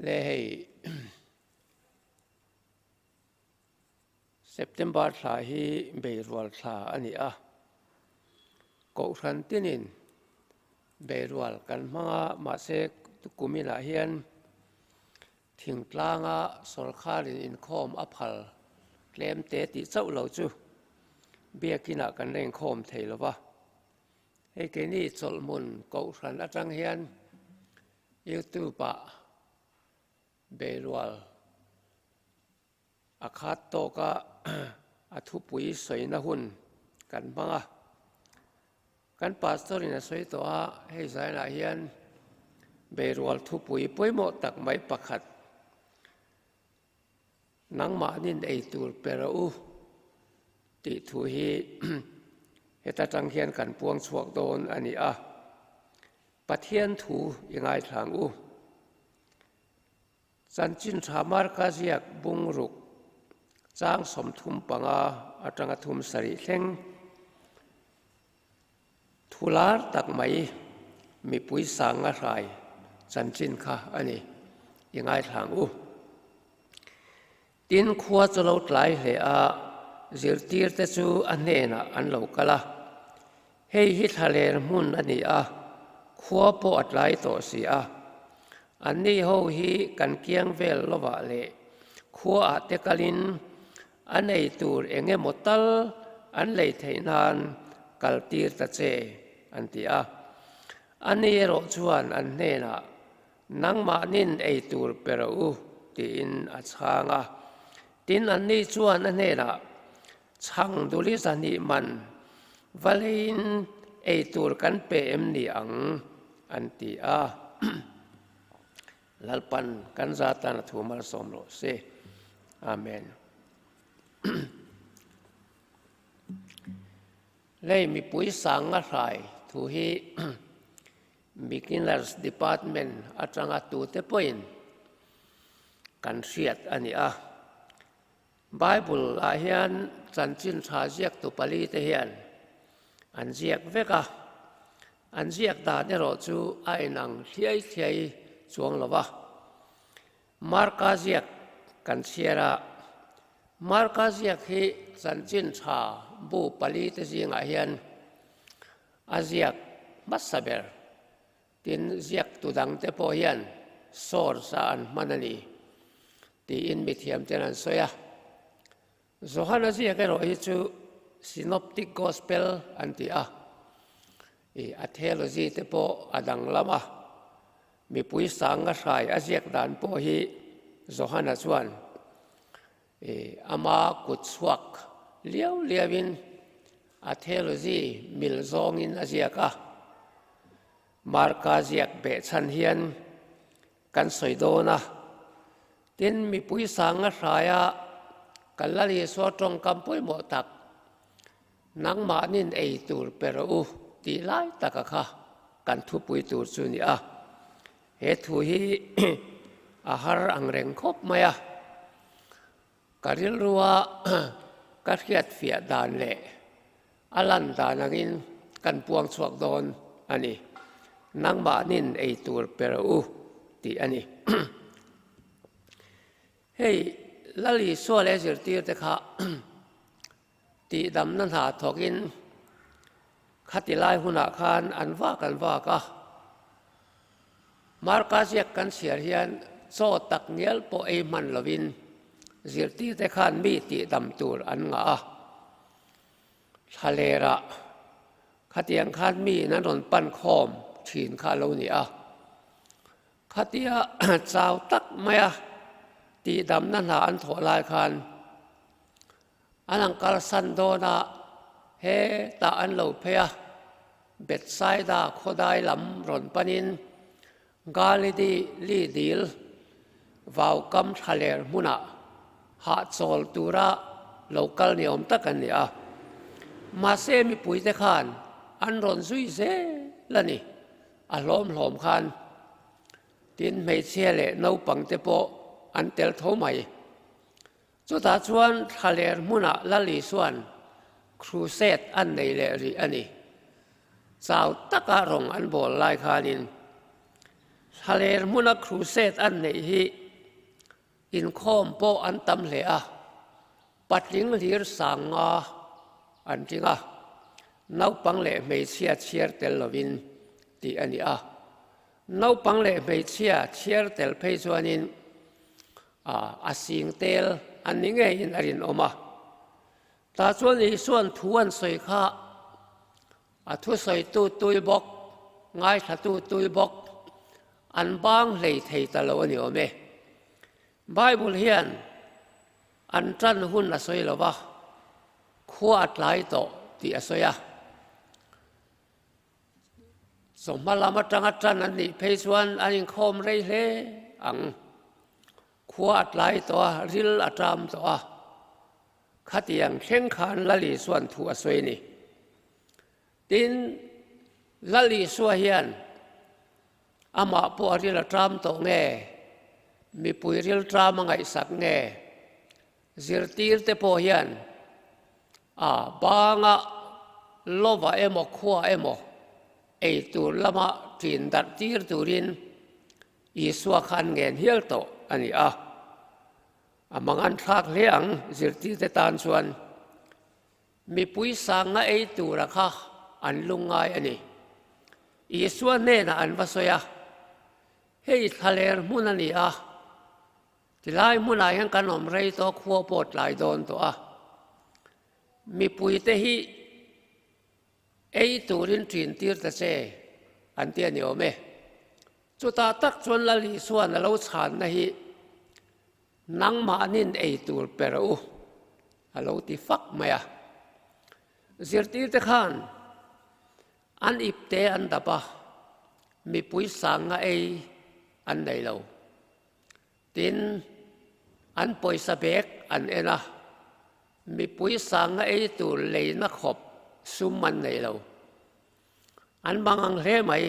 เลยเซปเทมเบอร์ที่เบรัวลาอันนี้กูรันตินินเบรัวกันมาเสกตุกุมินาเฮียนทิ้งกลางสลคารินอินคอมอัพฮัลเคลมเตติเจ้าเหล่าจูเบียกินากันเร่งคอมเทลวะให้แกนี่จลมุนกูรันอาจังเฮียนยูทูบะเบรัวอาคาโตกะอาทุปุยสวยนะหุ่นกันบ้างกันปัสตอรินะสวยตัวให้ใจละเฮียนเบรัวทุปุยป่วยหมดตักไม่ประคัดนังมานินไอตูเปรอูติทุฮีเหตุจังเฮียนกันปวงสวกโดนอันนี้ปะเทียนถูยังไงทางจันจินชามารกาเซียกบุงรุกจ้างสมทุมปังอาจังทุมสริเข่งทุลาร์ตักไม่มีปุยสังอะไรจันจินค่ะอันนี้ยังไงทางตินขวดจะเราไหลเหลือจีรตีร์เตจูอันเนน่ะอันเหล่ากะละเฮ้ยฮิตทะเลมุนอันนี้ขวดปวดไหลต่อสีอันนี้เขาฮีกันเกียงเวลลวะเลขวดเตกลินอันไอตูเองหมดตัลอันเลยเทนานกัลตีร์ตะเจอันที่อันนี้รจวนอันเนน่ะนังมานินไอตูเปรอูตีนอัชางตินอันนี้ชวนอันเนน่ะช่างดุลิสันิมันวะลินไอตูกันเปมนี่อันที่ลัลปันกันซาตานทูมาสมโลเซอาเมนเลยมีปุยสังอะไรทูฮี beginners department อาจารย์ตูเตปอยน์กันเสียดอันนี้Bible อาเฮียนจันจินชาเจียกตุปลีเทียนอันเจียกเวกอันเจียกดาเนโรจูไอนังเทียจวงละวะมาร์กาเจียกกันเชียระมาร์กาเจียกที่จันจินชาบูปลีเทียงอาเฮียนอาเจียกมัสเบร์ตินเจียกตุดังเตโพเฮียนโซร์สานมันนี่ตีอินมิเทียมเจนันโซยโซฮานาเจียกเราฮิจูซินอปติกกอสเปลอันที่อัเทโลจีเตโพอดังละมามีปุยสังกัสายอาเจียกดานโพฮีโซฮานาชวนอามากุดสวักเลี้ยววินอัเทโลจีมิลซองอินอาเจียกมาร์กาเจียกเบชันเฮียนกันสวยโดนะตินมีปุยสังกัสายกันละลีสวดตรงคำปุยหมดตักนังมานินไอตูเปรอูตีไล่ตะกะค่ะกันทุปุยตูสุนีเหตุฮีอาหารอังเร่งคบไหมการิลรัวกัดเขียดเฟียดานเละอลันดานักินกันปวงสวกโดนอันนี้นังมานินไอตูเปรอูตีอันนี้เฮ้ยละลีสัวเลจิรตีเตค่ะตีดำนั้นหาทอกินขัดติไลหุนักขันอันว่ากันว่ากะมาร์กาเซียกันเสียเฮียนโซตักเนียลโปเอมันลวินจิรตีเตขันมีตีดำตูรอันงาทะเลระขัดยังขันมีนั้นนปันคอมฉีนคาโลนีขัดยาเจ้าตักไหมตีดำนั้นหาอันถอลายคันอันอังกาลสันโดนาเฮตาอันเหลาเพียเบ็ดไซดาโคได้ลำรอนปนินกาลิดีลีดิลวาวกัมทะเลมุนาหาโซลตูระโลกัลนิยมตะกันเนี่ยมาเซมีปุยเตขันอันรอนซุยเซละนี่อารมณ์หอมคันตินไม่เชี่ยเละนาวปังเตโปอันเตลโทใหม่จุดชวนทะเลมุนาละลีส่วนครูเซตอันในเลรีอันนี้สาวตะการงอันโบลายคานิน ทะเลมุนักครูเซตอันนี้ฮีอินคอมโปอันตำเหล่ปัดลิงลีร์สังอันจริงน้าปังเล่ไม่เชียเชียร์เตลวินที่อันนี้น้าปังเล่ไม่เชียเชียร์เตลเพย์จวนินอาสิงเตลอันนี้ไงอินอรินออกมาตาส่วนนี้ส่วนทวนสวยข้าทุสวยตุยบกง่ายถ้าตุยบกอันบางเลยเทตลอนี่ออกไหมไบเบิลเฮียนอันจันหุ่นอสวยหรอวะขวดไหลโตที่อสวยสมมาลามาจังจันอันนี้เพศวันอันนี้คอมเรย์เลยอังขวดไหลตัวริลอาจามตัวขัดยังเข่งขันละลีส่วนทัวสวยนี่ดินละลีส่วนเฮียนอามาปวดริลอาจามตัวเง่มีปุยริลตรามังไงสักเง่ซิรตีร์เตปเฮียนบางโลวะเอโมขวาเอโมeitur lama tin dar tir turin iswa khan ngen hial to ani amangan thak leang zirti te tan chuan mi pui sanga eitur kha an lungai ani iswa ne na an vasoya hei thaler munani tilai munai han kanom rei to khuo pot lai don to mi pui te hi eiturin trin tir ta che an tia ni ome chu ta tak chuan la li suan lo chan na hi nangmahnin eitur peru alo ti fak maya zirtir te khan an ipte an dapa mi pui sanga an nei lo tin an poisa bek an ena mi pui sanga eitur leina khop summan nei lo an bangang hle mai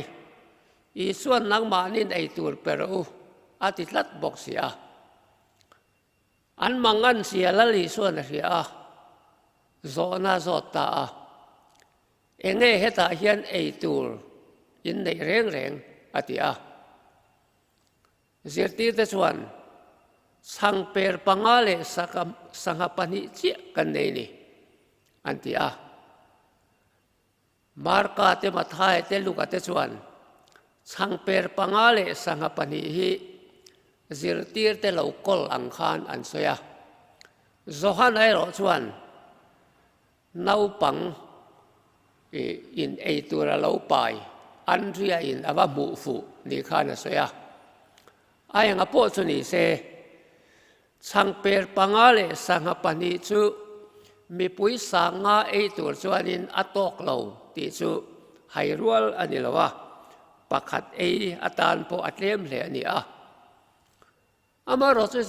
i suan nangmahnin eitur peru atitlat bok sia an mangan sia lali suan ria zona zota enge heta hian eitur in nei reng atia zirti te chuan sang per pangale sangapani chi kan nei ni antia marka te mathai te luka te chuan chang per pangale sangapani hi zirtir te lo kol ang khan an soya zohan ai ro chuan nau pang in eitura lo pai an ria in ava mu fu ni khan a soya ai nga po chu ni se chang per pangale sangapani chu mi pui sanga eitur chuanin atok lo ti chu hairual ani lawa pakhat atan po atlem hle ani amaro chu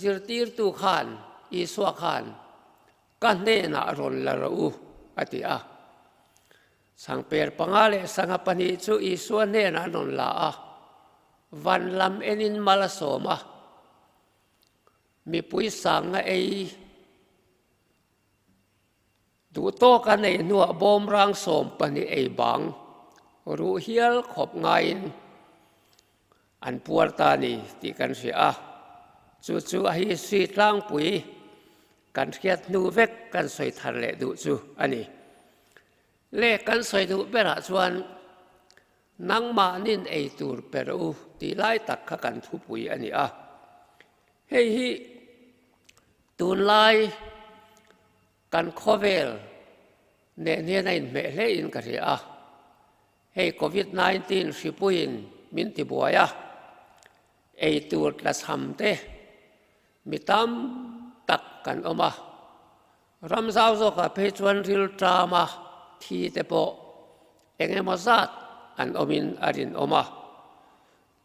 zirtir tu khan iswa khan kan ne na ron la ru ati sangper pangale sangapani chu iswa ne na non la vanlam enin malasoma mi pui sanga tu to kan nei nuwa bom rang som pani bang ru hial khop ngain an puar ta ni ti kan sia chu hi si tlang pui kan khiat nu vek kan soi thar le du chu ani le kan soi du bera chuan nangmahnin eitur peru ti lai tak kha kan thu pui ani hei hi tun lai kan khovel ne nei me le in ka ria hei covid-19 sipuin min ti buaya eitur la samte mitam tak kan oma ramzau zo ka pechuan ril trama thi te po engemazat an omin arin oma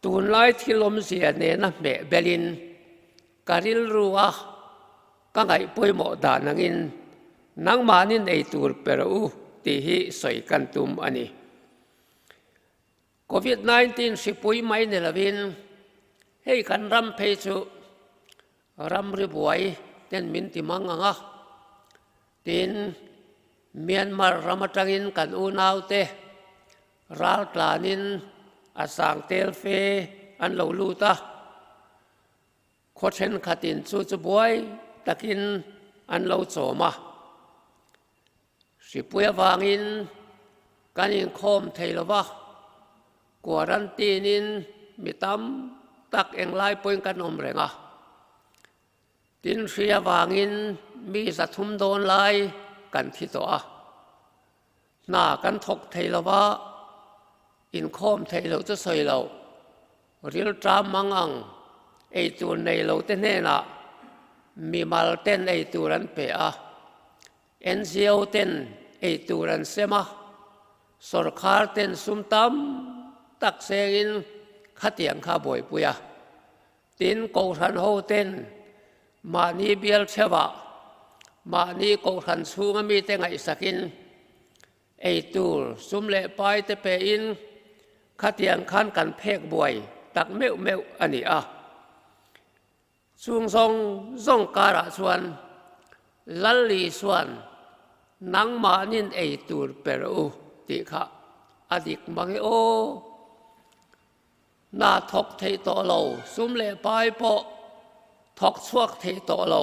tun lai thilom sia ne na me belin karil ruwa ka ngai poimo da nangin nangmahnin eitur peru ti hi soi kan tum ani covid-19 sipui mai ne lavin hei kan ram phechu ram ri buai ten min ti manganga tin Myanmar ramatangin kan unaute ral klanin อาสังเตลเฟอันเราลูตาโคเชนขัดินจูจบวยตะกินอันเราโจมาสิปุยวางอินกันอินคอมเทลวะกวารันตีนินมิตำตักเองไล่ปอยกันอมเรงตินเสียวางอินมีสัตุมโดนไล่กันที่ตัวหน้ากันทกเทลวะอินคอมเทลจะใส่เราเรียลจามมังอังไอตัวในเราเต้นเน่นะมีมาลเต้นไอตัวนั้นเปะเอ็นซีโอเต้นไอตัวนั้นเสมาสรคาร์เต้นซุ่มตำตักเซกินขัดเตียงข้าบ่อยปุยตินโกทันโฮเต้นมานีเบียลเชวะมานีโกทันซูงมีเต้งไอสักินไอตัวซุ่มเละไปเตเปอินขัดเตียงขันกันเพกบ่อยตักเมวอันนี้ช่วงทรงการะส่วนลัลลีส่วนนังมานินไอตูร์เปรูติขะอดิกมังโอนาทกเทโตโลซุมเลปายโปทกชวกเทโตโล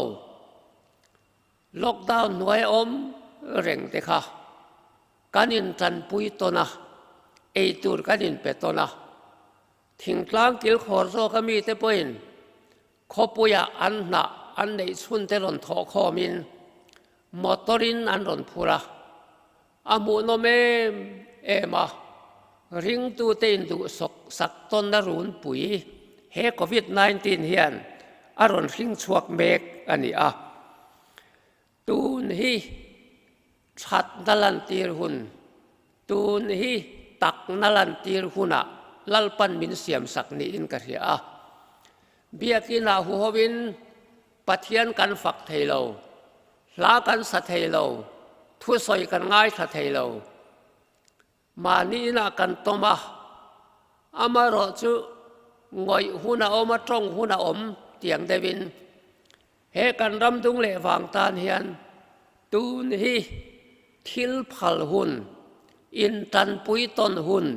ล็อกดาวน์หน่วยเร่งติขะกันอินจันปุยตนะไอตูร์กันอินเปตนะทิ้งกลางกิลขอร์โซขมีเตปอินขบุยอันน่ะอันในชุนเตรอนทอคอมินมอตรินอันรอนพูระอามุโนเมมาริงตูเตนดูสักต้นนรุนปุยเฮโควิด-19เฮียนอารอนริงชวกเมกอันนี้ตูนฮีชัดนัลันตีรหุนตูนฮีตักนัลันตีรหุนะลัลปันมินเสียมสักนี้อินกะเรียเบียกินาหัววินปะเทียนกันฝักเทโลลากันสัเทโลทุสอยกันง่ายสัเทโลมานีนากันตมาอามารอจูงอยหุนาอมาตรงหุนาเตียงเดวินเฮกันรำดุงเลวางตานเฮียนตูนฮีทิลพัลหุนอินตันปุยตนหุน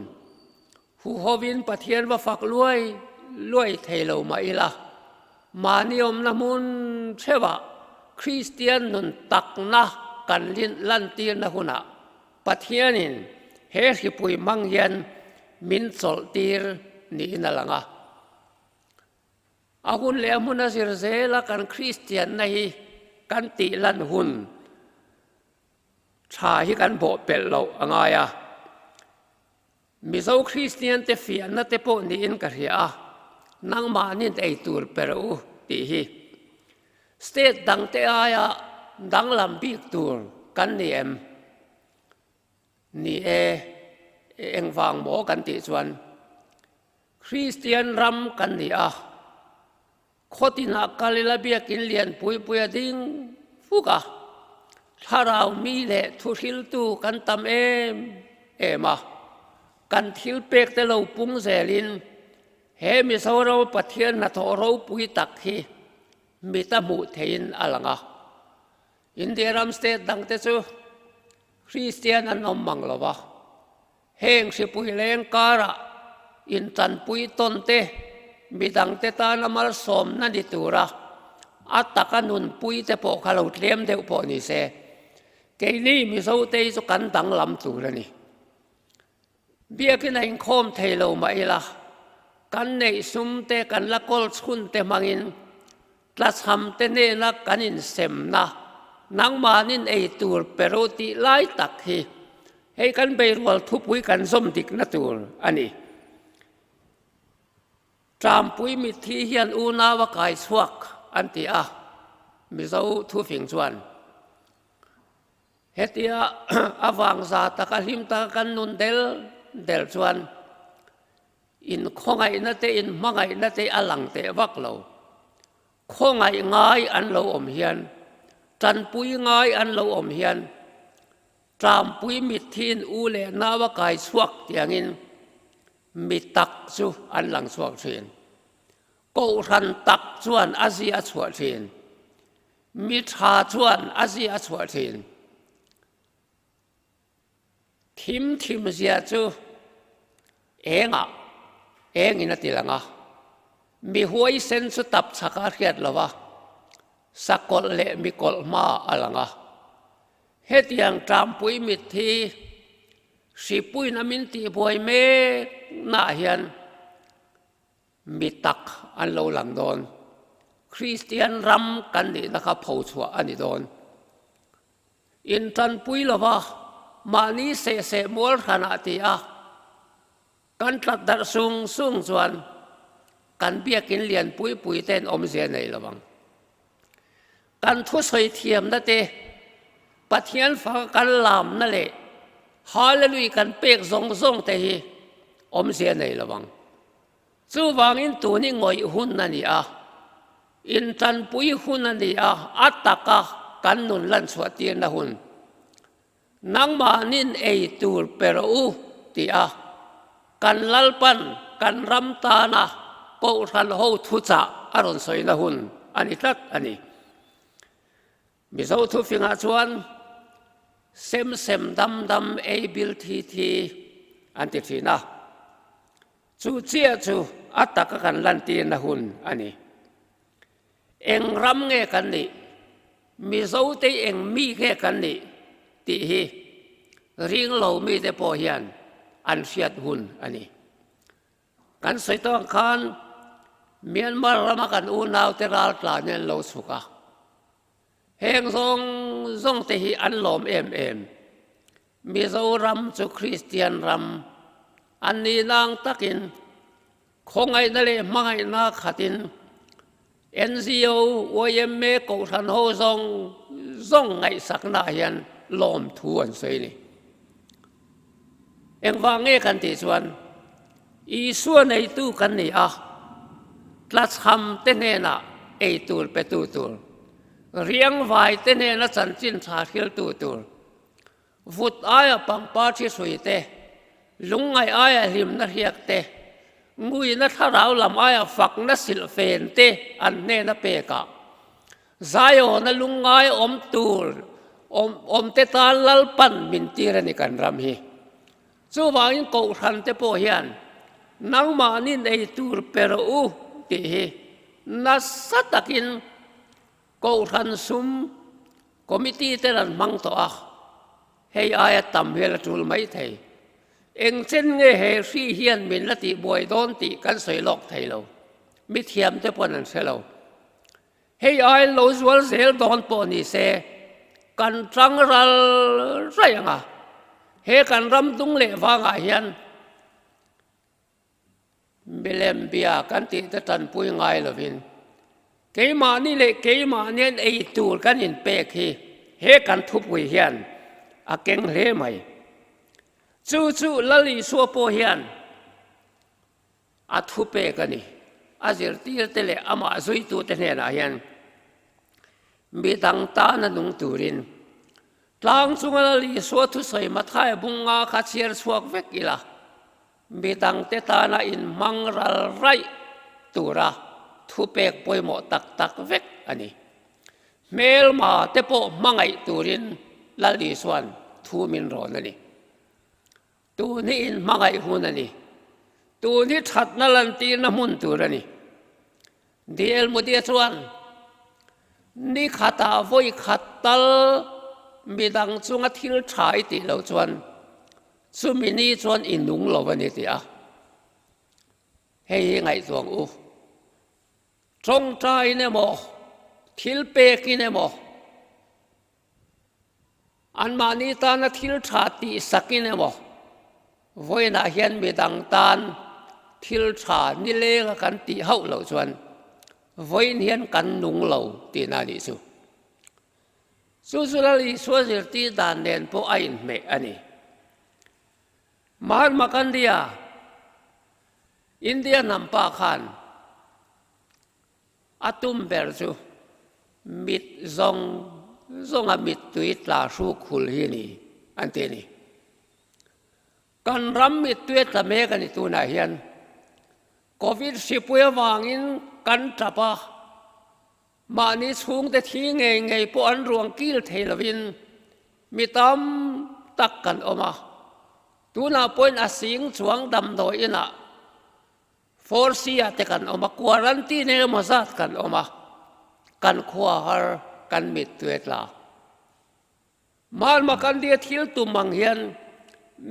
หัววินปะเทียนว่าฝักลวยเทโลมาอีละมานิยมน้ำมุนเชวะคริสเตียนนุนตักนะกันลินลันตีนนะหุนะปะเทียนินเฮสิปุยมังยันมินสอลตีร์นี่นั่นละอาหุนเลมุนสิรเซละกันคริสเตียนในกันติลันหุนชาฮิกันโบเปลโลง่ายมิโซคริสเตียนเตฟียนนัตเตโปนี่อินกะเรียนังมานินไอตูร์เปรูตีฮีสเตทดังเตดังลำบิกตูร์กันนี่เองฟังโมกันติส่วนคริสเตียนรำกันนี่โคตินักกาลิลาเบียกินเลียนปุยดิ้งฟุกถ้าเรามีเละทุทิลตูกันตำมากันทิลเป็กแต่เราปุงเซลินเฮมิสาวเราปะเทียนนัทเราปุยตักฮีมิตามุเทียนอลังอินเดียรัมสเตทดังเตจูคริสเตียนอันนอมมังลวะเฮงสิปุยเลงการะอินตันปุยต้นเตมิดังเตตานามัลสมนันดิตูระอัตตะกันนุนปุยเตโปขลุเลียมเดอุปนิเซเกนี่มิสาวเตยสุกันดังลำตูระนี่เบียกินให้คอมเทโลมาอีละกันในซุมเตกันละกอลชุนเตมังอินกลัดทำเตเนนักกันอินเซมนะนังมานินไอตูร์เปโรติไลตักฮีให้กันไปรัวทุบปุยกันสมดิกนัตูร์อันนี้จามปุยมิทีเฮียนอูนาวกายสวกอันที่มิเจ้าทุฟิงชวนเฮติอาวังซาตะกันหิมตะกันนุนเดลชวนอินข้องไงนั่นเตอินมังไงนั่นเตอลังเตวักเราข้องไงง่ายอันเราอมเฮียนจันปุยง่ายอันเราอมเฮียนจามปุยมิทีนอูเลนาวกายสวกอย่างอินมิตักจูอันหลังสวกเชียนกูรันตักชวนอาเซียสวกเชียนมิชาชวนอาเซียสวกเชียนทิมเสียจูเอง เองอินติลังมีหัวเส้นสุดตับสักเรียดละวะสักกลเละมีกลมาอะไรเฮตียงจามปุยมิทีสิปุยน้ำมินตีบวยเมน่าเฮียนมีตักอันโลหลังโดนคริสเตียนรำกันนี่นะครับเผาชัวอันนี้โดนอินทันปุยละวะมานี้เสมัวขนาดที่กันตัดดัดซุงจวนกันเบี้ยกินเลียนปุยเต้นอมเสียในระวังกันทุสอยเทียมนั่นเองปะเทียนฟังกันลามนั่นแหละฮาเลลุยกันเปกทรงแต่ฮีอมเสียในระวังจู่วางอินตัวนี้งอยหุ่นนั่นนี่อินทันปุยหุ่นนั่นนี่อัตตะกะกันนุนลันสวดเตียนนะหุ่นนังมานินเอตูร์เปรูที่กันลัลปันกันรำตานะก็ทันหูทุจ่าอารมณ์สวยนะหุ่นอันนี้ทักอันนี้มิสาวทุฟิงาชวนเซมดำเอบิลทีอันที่ที่นะจู่เจียจู่อัตตะกันลันตีนะหุ่นอันนี้เอ็งรำเงกันนี่มิสาวที่เอ็งมีเงกันนี่ที่ริงเรามีแต่พอเฮียนอันเสียดหุ่นอันนี้กันสวยต้องคันเมียนมารามากันนาวเตราลตลาเนี่ยเราสุกเฮงทรงที่อันหลอมเอ็มมีเจ้ารำจุคริสเตียนรำอันนี้นางตักินคงไอ้นั่นเลยไม่น่าขัดินNGO ว่ายังไม่กูทันหูทรงไงสักนายันลมทวนสวยนี่เอ็งว่าเงี้ยกันที่ส่วนอีส่วนไอตู้กันนี่ลัดทำเต้นน่ะไอตูร์ไปตูเรียงไว้เต้นน่ะจันจินชาเขียวตูฟุตปังปาที่สวยเตลุงไอ้หิมนักเรียกเตงุยนัทเราลำฝักนัสิลเฟนเตอันเนนัเปกะใจโอนัลุงอมตูร์อมเตตาลัลปันมินตีรนิกันรำฮีจู่วายิงกูทันเตโปเฮียนนังมานินไอตูร์เปรูตีฮีนัสสัตกินกูทันซุมคอมมิตี้เตรันมังตัวเฮียตัมเฮลจูลไม่ไทยเอ็งเช่นเงยเฮซีเฮียนมินละติบวยโดนติกันสวยหลอกไทยเรามิเทียมเตปนันเสเราเฮียโลสวลเซลโดนปนิเซกันจังรัลไรยังเฮกันรำตุงเล่วางเฮียนเบลมเบียกันติดตันปุยง่ายเลยวินเกี่ยมานี่เลยเกี่ยมาเนี่ยไอตูร์กันอินเปกเฮกันทุบวิเฮียนเก่งเล่ไหมจู่ละลิสัวโปเฮียนทุบเปกันนี่จิรตีเตเลมาซุยตูเตเนนะเฮียนมีดังตาหนุงตูรินหลังสุงละลิสัวทุสอยมาท้ายบุงขัดเชียร์สวกเวกิละมีดังเตตานาอินมังรัลไรตูระทุเปกปอยหมอตักเวกอันนี้เมลมาเตโปมังไอตูรินละลิสวนทูมินรอนั่นนี่ตูนี่อินมังไอหูนั่นนี่ตูนี่ทัดนั่นตีนมุนตูระนี่เดียลมุดีสวนนี่ขัดอาวุยขัดตัลมีดังจุงทิลชายตีเราสวนสุมินีสวนอินนุงเราวันนี้ตีเฮ้ยไงสวงจงใจเนี่ยโมทิลเปกิเนี่ยโมอันมานีตานะทิลชาติสักิเนี่ยโมวันน่ะเห็นมีดังตานทิลชานี่เลี้ยกันตีเฮาเราชวนวันเห็นกันนุงเราตีนาดิสุลาลิสวสิตีดานเด่นพอไอ้เมอันนี้มากันเดียอินเดียนำปาขันตุมเบอร์จูมิดซงมิดตุยตลาสุขุลฮีนี่อันเทนี่กันรำมิดตุยตะเมกันตัวไหนเห็นโควิด10วางอินกันจับมานี่สูงแต่ที่ไงพวกอันรวงกิลเทลวินมีตามตักกันออกมาตัวน่าเป็นสิงสวงดำโดยน่ะ forcia te kan oma quarantine mazat kan oma kan khwa har kan mit tuetla mal ma kan dia thil tu mang hian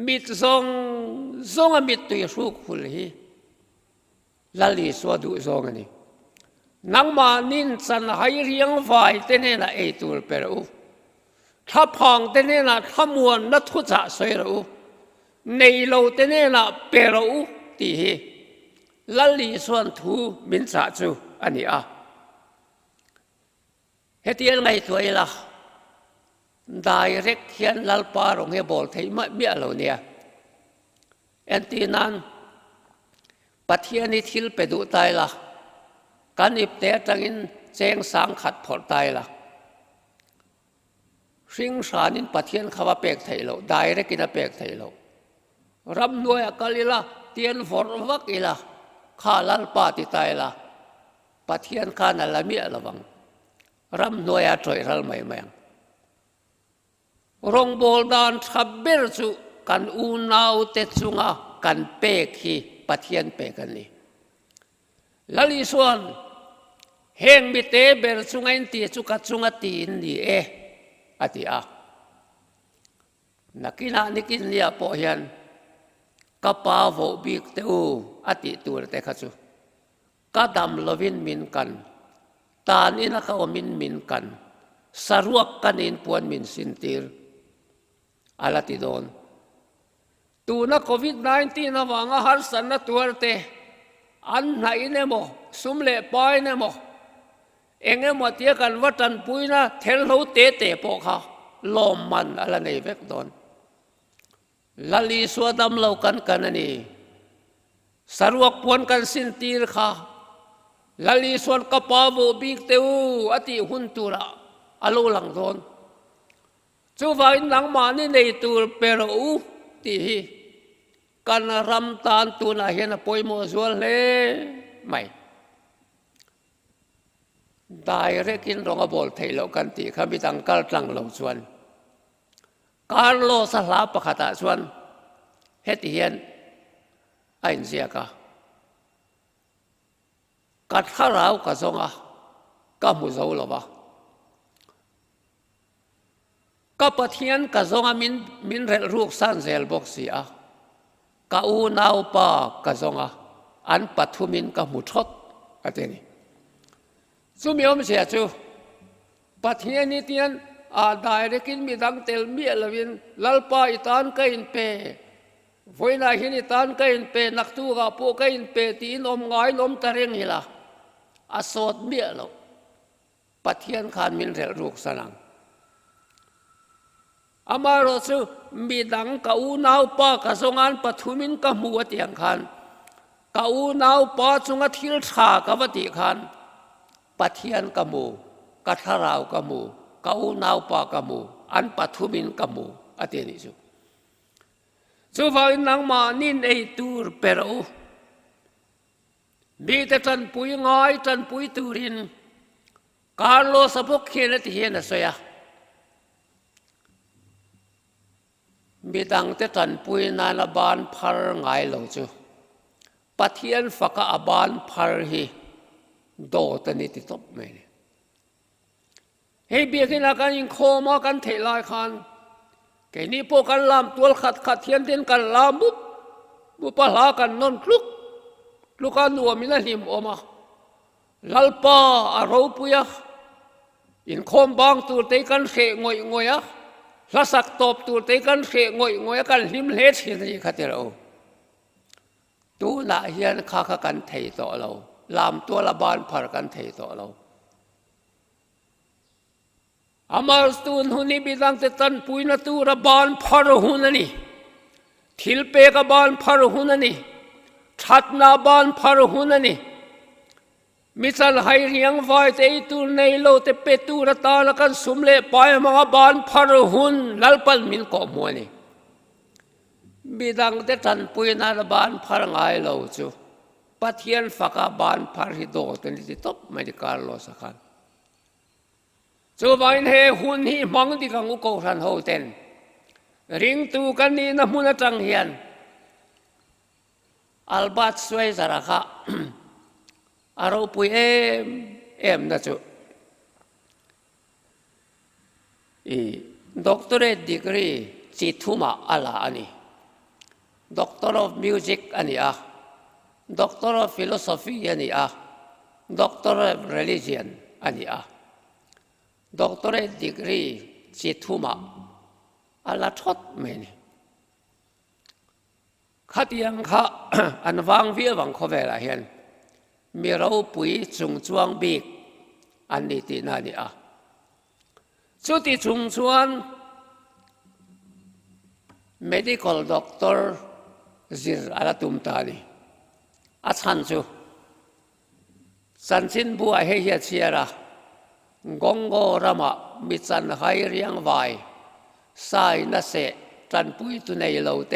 mit zong a mit tu hruk khul hi lali swadu zong ani nangmahnin chan hai riang vai te ne na eitur peru tha phang te ne na thamuan na thu cha soi ro nei lo te ne na peru ti hi lali suan thu min cha chu ani a hetian ngai tuai la direct hian lalpa rong he bol thei ma mi alo nia entinan pathiani thil pedu tai la kan ip te tangin cheng sang khat phor tai la hring sanin pathian khawa pek thei lo direct ina pek thei lo ram noya kalila tian for vak ila kha lalpa ti tai la pathian khan alami alawang ram noya troi ral mai mai rong bol dan thabber chu kan u nau te chunga kan pek hi pathian pek ani lali suan heng mi te ber chunga in ti chu ka chunga tin ni e ati a nakina nikin lia po hian kapa vo bik te u ati tur te kha chu kadam lovin min kan tan ina ka omin min kan saruak kanin puan min sintir alati don tu na covid-19 na wanga har san na tuarte an na inemo sumle painemo engemo tia kan watan puina thel ho te po kha lom man ala nei vek don lali suadam lo kan kanani saruak puan kan sintir kha lali suan kapawo bik teu ati huntura alo lang don chu vai nangmahnin eitur pero ti hi kan ram tan tu na hian poimo zual le mai direct in ronga bol thailo kan ti khami tangkal tlang lo chuan karlo sa hla pakhata chuan heti hian ain ziaka kat harau ka zonga ka mu zo lova ka pathian ka zonga min rel ruk san zel boxi a ka u nau pa ka zonga an pathumin ka mu thot ateni chu miom sia chu pathian ni tian a direct in mi dang tel mi alawin lalpa itan ka in pe voina hin itan ka in pe naktu ga po ka in pe tin om ngai nom tareng hila asot mi alo pathian khan min rel ruk sanang amaro chu midang ka u nau pa ka zongan pathumin ka muat yang khan ka u nau pa chunga thil tha ka wati khan pathian ka mu ka tharau ka mu ka u nau pa ka mu an pathumin ka mu ateni chu vai nangmahnin eitur pero mi te tan pui ngai tan pui turin karlo sapok hian ti hian soya midang te tan pui na la ban phar ngai lo chu pathian faka aban phar hi do tani ti top me hei biakina kan in khoma kan thelai khan ke ni po kan lam tual khat hian den kan lam bu pa la kan non kluk luka nuwa mina him oma lalpa aro puya in khom bang tur te kan khe ngoi a lasak top tur te kan khe ngoi kan him le thin ri khatero tu na hian kha kan thei to lo lam to la ban phar kan thei to lo amar stun huni bidang te tan puina tu ra ban phar hunani thilpe ka ban phar hunani thatna ban phar hunani misal hai riang vai te tur nei lo te pe tur ta la kan sumle pai ma ban phar hun lalpal min ko muani bidang te tan puina ra ban phar ngai lo chu pathian faka ban phar hi do te ni top medical lo sakhan chu vain he hun hi mang di kang ko ran ho ten ring tu kan ni na mun atang hian อัลบัตสวยสระค่ะอารมณ์ปุยเอ็มนะจ๊ะdoctorate degree จิตทุมาอะไรอันนี้ Doctor of Music อันนี้Doctor of Philosophy อันนี้Doctor of Religion อันนี้Doctorate degree จิตทุมาอะไรทดไหมนี่ขัดยังค่ะอันวางวิวังเขาเวลาเห็นมีเราปุยจงจวงบีกอันนี้ที่นั่นนี่สุดที่จงจวน medical doctor จิรอะไรตุ่มตานี่ฉันจูสันชินบัวเฮียเชียระกงโกรามามิจันไฮเรียงไวสายนัเสจันปุยตุในเหลาเต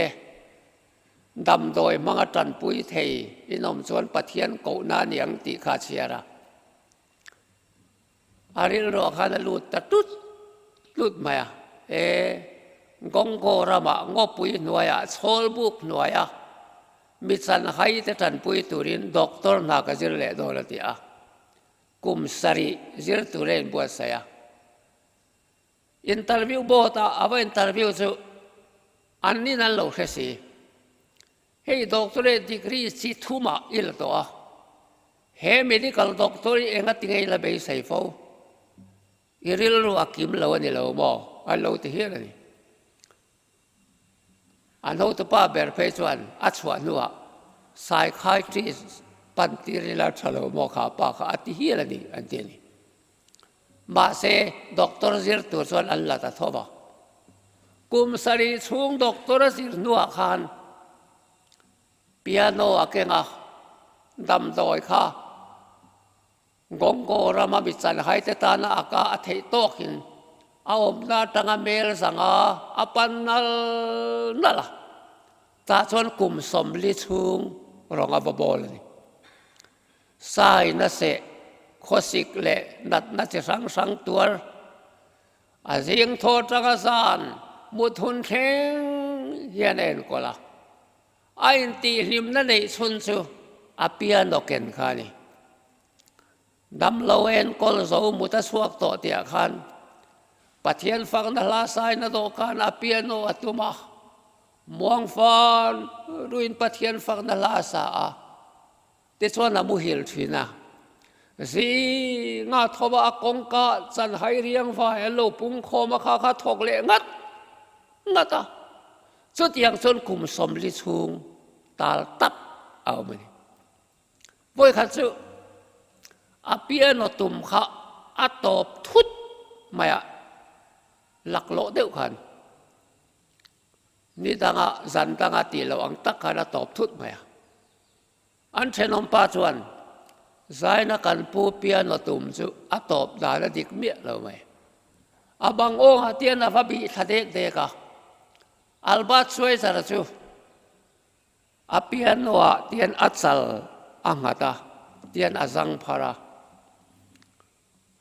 ดำโดยมังจันปุยเทยอินอมชวนปะเทียนโกนาเนียงติคาเชียระอาริลโรคานาลุดตะตุดลุดมากงโกรามางอปุยหน่วยโซลบุกหน่วยมิจันไฮเตจันปุยตุรินด็อกเตอร์นักจิรเลโดลติกุมสรีจิรตุเรนบัวเสียอินเตอร์วิวโบตาเอาอินเตอร์วิวจูอันนี้นั่นโลกสิเฮ้ด็อกเตอร์ดีกรีจิตทุมาอิลตัวเฮ้เมดิคอลด็อกเตอร์เองติงไงละเบย์ไซฟูอิริลรู้อากิมเลวนี่เลวบ่อันเลวที่เฮียนี่อันนู้ตัวป้าเบอร์เพจวันอัศวานัวไซคายทริสปันติริลาชเลวโมขาปากอัติเฮียนี่อันเดียนี่มาเสด็อกเตอร์จิรตัวส่วนอัลลาตัดทว่ากุมสรีช่วงด็อกเตอร์จิรนัวขานเปียโนอาเกงดำโดยข้ากงโกรามาบิจันไฮเตตานาอากาเทโตกินเอาอมนาตังเมลสังอาปันนัลนั่นล่ะตาชวนกลุ่มสมลิชุงรองอบอลนี่สายนัเสโคสิกเล่นัดนัดจะสังตัวอาเซียงโทจังสานมุทุนเทงเฮียนเอ็นก็ละไอ้ตีริมนั่นเองชุนชูอาเปียโนเกนขานี่ดำเลวเอ็นกอลโซมุตสวกโตเตียขันปะเทียนฟังนั่นลาสายนั่นโตกันอาเปียโนอัตุมามวงฟันรุอินปะเทียนฟังนั่นลาสาติชวนนามุฮิลทีนะสิงาทว่าอกงกาจันไฮเรียงไฟโลปุงโคมาคาทกเลงัดสุดยังชนกลุ่มสมลิชุงตาลตับเอาไปบ่อยขัดสุอาเปียโนตุมข้าอัตบทุดไม่หลักโลเดียวกันนี่ต่างจันต่างตีเราอังตักกันอัตบทุดไม่อันเช่นอมปัจจุบันใจนักการปูเปียโนตุมจูอัตบได้ละดิกเมียเราไม่อาบังโอหะเตียนอาฟบีทัดเด็กอัลบัตสวยสระจูอาเปียโนเตียนอัศลอังหัตเตียนอาจังพารา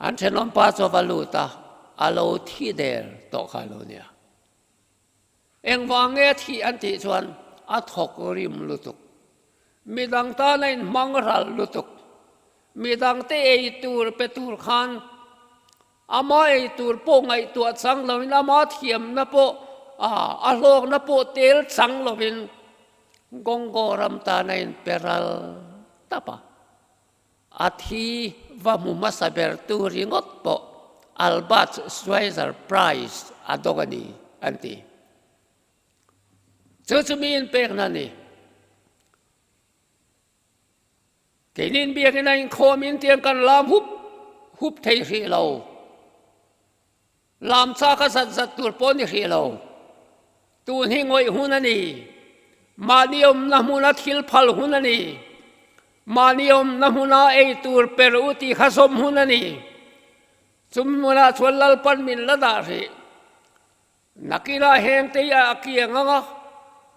อันเช่นอมปัจจุบันลูตาอาโลที่เดร์โตคาโลเนียเอ็งวางเงที่อันที่ชวนอัทกริมลุตุกมีดังตาในมังรัลลุตุกมีดังเตไอตูร์เปตูร์ขันอามาไอตูร์โป่งไอตัวสังเราอามาเทียมนับโปอาโลกนับโปเตลสังเราเป็นกงโกรัมตาในเปรัลตาปะอาทิว่ามุมาสเบร์ตูริงอตโปอัลบัตสไวเซอร์ไพรส์อดกันนี่อันที่จะมีนเป็นนั่นนี่เกินเบียกันในโคมินเตียงกันลามหุบเทียเราลามซากษัตริย์ตัวปนเทียเราตัวหิงไว้หุ่นนี่มานิยมน้ำมุนาทิลพัลหุ่นนี่มานิยมน้ำมุนาไอตัวเปรุติขสมหุ่นนี่สมมุนาชวนลัลปันมินละดารีนักกีฬาแห่งเตียอากียงงะ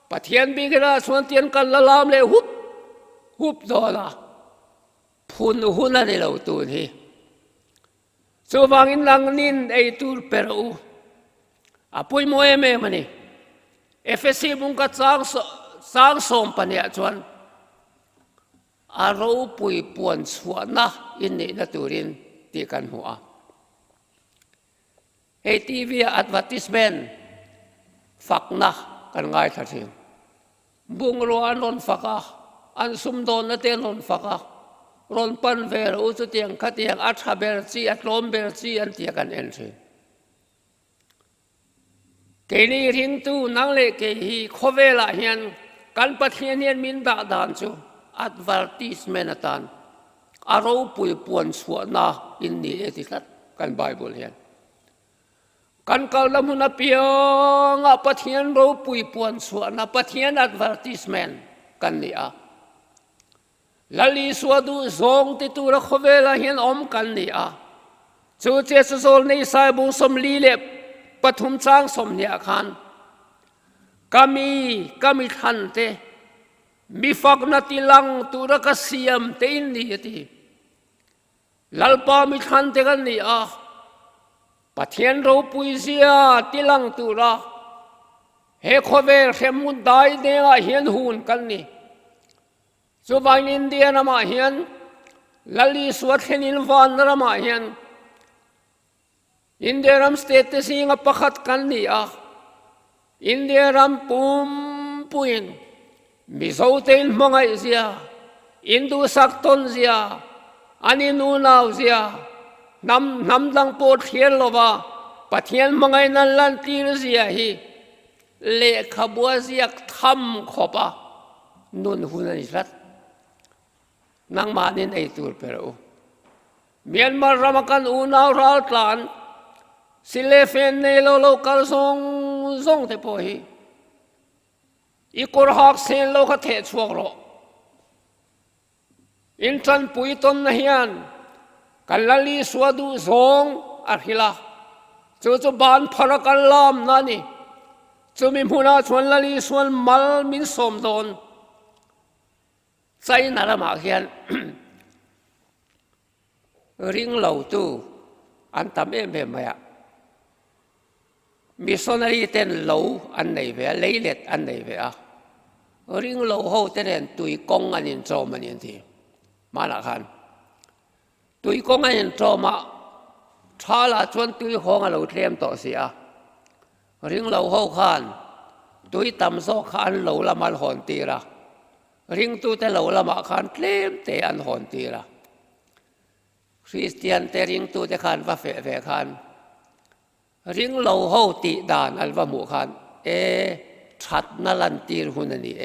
ปะเทียนบิกระชวนเตียนกันละลามเลยหุบโดละพูนหุ่นนี่เราตัวนี้สุวังอินลังนินไอตูร์เปรูอาปุยโมเอเมมันนี่เอฟซีบุงกัดสร้างสมปัญญาชวน อารูปุยปวนสวนนะอินนี่นัตุรินตีกันหัวเฮทีวีอัดวัติสเมนฝักนะกันง่ายทัดสิบุงรัวนนฝักอันสุมโดนนัเตนนฝักรอนปันเวรอุตเตียงขัดเตียงอัฐเบรซีอัตลมเบรซีอันเตียกันเอ็นสิเกนี่ริงตูนังเลเกฮีโคเวลาเฮียนกันปะเทียนเฮียนมินบากดานจูอัดวัติสเมนตันอารูปุยปวนสวนนะอินนี่เอติกัดกันไบเบิลเฮียนกันกลมุนเปียงปะเทียนรูปุยปวนสวนปะเทียนอัดวัติสเมนกันนี่ลลีสวดูซงติตูระขเวลาเห็นอมกันนี่จูเจสโซลในสายบุสมลีเล็บปฐุมจางสมเนียขันกามีทันเตมีฟักนาติลังตูระกษียมเตอินนี่ทีลัลปามีทันเตกันนี่ปะเทียนรูปุยเสียติลังตูระเฮขเวลเขมุนได้เนียเห็นหุ่นกันนี่สุบายอินเดียนามาเฮียนลลีสวัสดิ์นิลวานนามาเฮียนอินเดียรัมสเตตสิงห์ประคัดกันนี่อินเดียรัมปุ่มปุยนมิโซเตนมังไอเสียอินดูสักตนเสียอันนี้นูนาวเสียนำดังโปรดเทียนลว่าปะเทียนมังไอนั่นลันตีรเสียฮีเลขบัวเสียทำขบนุนหุนันสัตนังมานินไอตูร์เปรูเมียนมารามากันอูนาวราลตานสิเลเฟนเนโลโลกัลซงเทปฮีอีกรหักเซนโลกเทชวกโรอินทันปุยตนนเฮียนกันลลีสวดูซงอาฮิลาจูบานพระกันลามนั่นนี่จูมีมุนาชวนลลีชวนมัลมินสมโดนใจน่าละมาเขียนริงเหล่าตู้อันทำเองแบบไหนมิสนารีเต้นเหล่าอันไหนเวะเลยเล็ดอันไหนเวะริงเหล่าเขาเต้นตุยกงอันยินโจมันยินทีมาละคันตุยกงอันยินโจมาชาละชวนตุยของเราเตรียมต่อเสียริงเหล่าเขาคันตุยตำโซคันเหล่าละมันหอนตีระริงตูแต่เหล่าละมาขันเคลมแต่อันหอนตีละคริสเตียนแต่ริงตูแต่ขันว่าเฟะขันริงเหล่าเฮาติดานอันว่าหมู่ขันชัดนั่นลันตีหุ่นนี่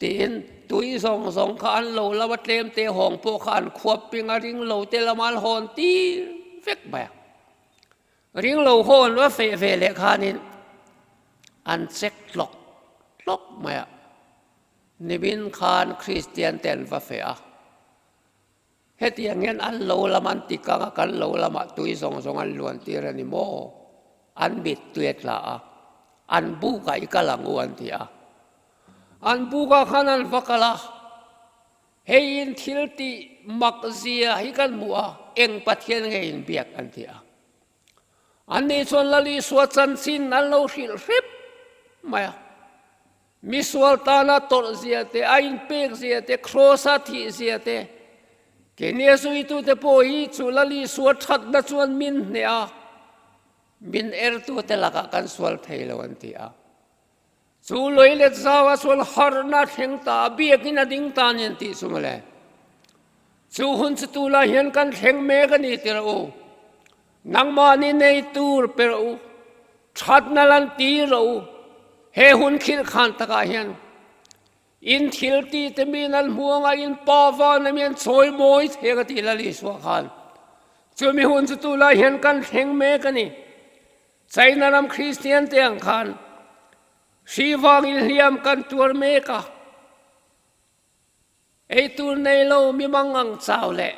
ตีนตุยสองขันเหล่าละมาเคลมแต่ห้องพวกขันควบปิงริงเหล่าแต่ละมันหอนตีเฟกแบบริงเหล่าหอนว่าเฟะเลขานินอันเซ็กล็อกมานิบินคานคริสเตียนเต็นว่าเฟียเฮตียงเงินอันโลละมันติกากันโลละมาตุยสองอันล้วนตีระนิโมอันบิดตัวเละอันบุกอีกลังวันที่อันบุกขันันฟักละเฮียนทิลตีมักเสียให้กันมัวเองปัทเทียนเฮียนเบียกอันที่อันนี้ส่วนละลีสวดสันสินอันโลหิลริบมามิสวลตานาตอเสียเตไอน์เปกเสียเตครอสัตย์เสียเตเกเนสุยตุเตโพฮีจุลลีสวดชัดนัชวนมินเนียมินตุเตลักกันสวลไทยลวันที่จูลอยเลตซาวสวลฮาร์นัทเฮงตาเบียกินดิ่งตานินติสุมาเลจูหุนสตุลาเห็นกันเฮงเมกันนี่เตระโอนังมานินในตูร์เประโอชัดนัลันตีระโอเฮหุนคิดขันตะกาเห็นอินทิลตีเตมีนันมัวงอินปาวานมีนสวยมวยเฮกติลลิสวะขันจะมีหุนสตุลาเห็นกันเฮงเมกันนี่ใจนรำคริสเตียนเตียงขันชีวากิลเลียมกันตัวเมกะไอตัวในโลมีมังงังเจ้าเละ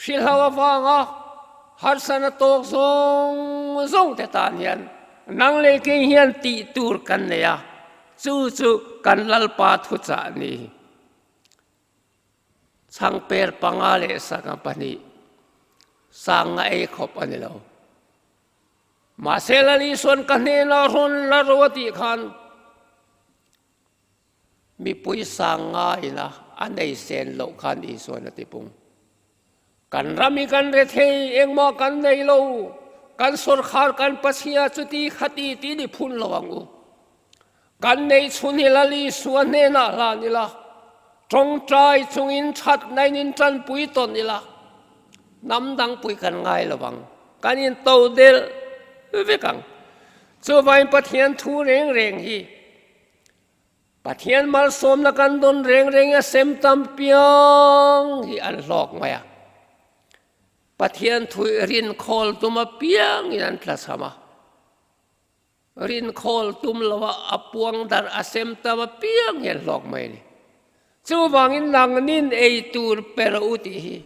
ชิลาวฟังฮัสนตกซงเตตานเห็นนังเลกิเฮียนตีตูร์กันเนี่ยจู่กันลัลปาทุจานี่สังเปรปังอาเลสังปนีสังไอขบอันนี้เรามาเซลลีส่วนกันเนี่ยเรารุนละรวติขันมีปุยสังไงนะ อันใดเซนโลคันอีส่วนติปุงกันรามีกันเรเทเองมากันในโลกันสุรขากันปัชญาจุติขัดีตีดิพุนระวังอูกันในชุนิลลีส่วนเนน่าลานิละจงใจจงอินชัดในนินจันปุยตนนิละน้ำดังปุยกันง่ายระวังกันอินโตเดลเวกังจะไว้ปะเทียนทูเร่งเร่งฮีปะเทียนมาสมนักันดนเร่งเร่งเซมตัมเปียงฮีอันหลอกมาปะเทียนทูรินคอลตุมาเปียงอีนันทลาสมารินคอลตุมลาวอปวงดาร์เซมตัมเปียงฮีหลอกมานี่จูวังอินนังนินเอตูร์เปรอุติฮี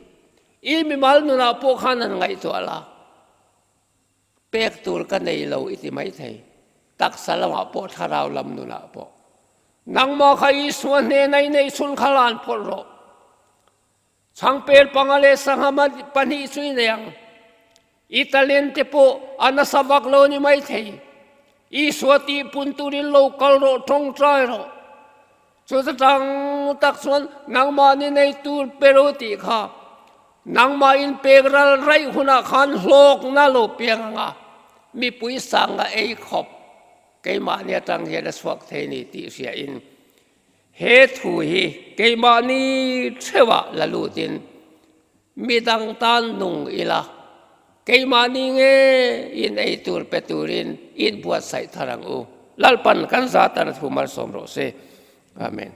อีมิมัลนุนาพวกขันันไงตัวละเป็กตูร์กันในเราอิติไม่ใช่ตักสลามพอทาราวลำนุนาพอนังมาขยิสวนในสุนขลานพอรอช่างเปิลปังเลสังหามันปนิสุยเนียงอิตาเลียนเตปออันสวักโลนี่ไม่ใช่อีสวติปุนตุรินโลกลโรทงใจโรสุดท้ายตักส่วนนางมานี่ในตูร์เปโรติค่ะนางมาอินเปกรัลไรหุนาขันโลกนาโลเปียงอ่ะมีปุยสังเอขอบเกมาเนี่ยตั้งเฮดสวักเทนิติเสียอินเฮตุฮีเกมานีเทวะละลูตินมีดังตันนุงอิละเกมานีเงอินไอตูร์เปตูรินอินบวชใส่ทารังอูลัลปันกันซาตันทุมาสมโรเซอาเมน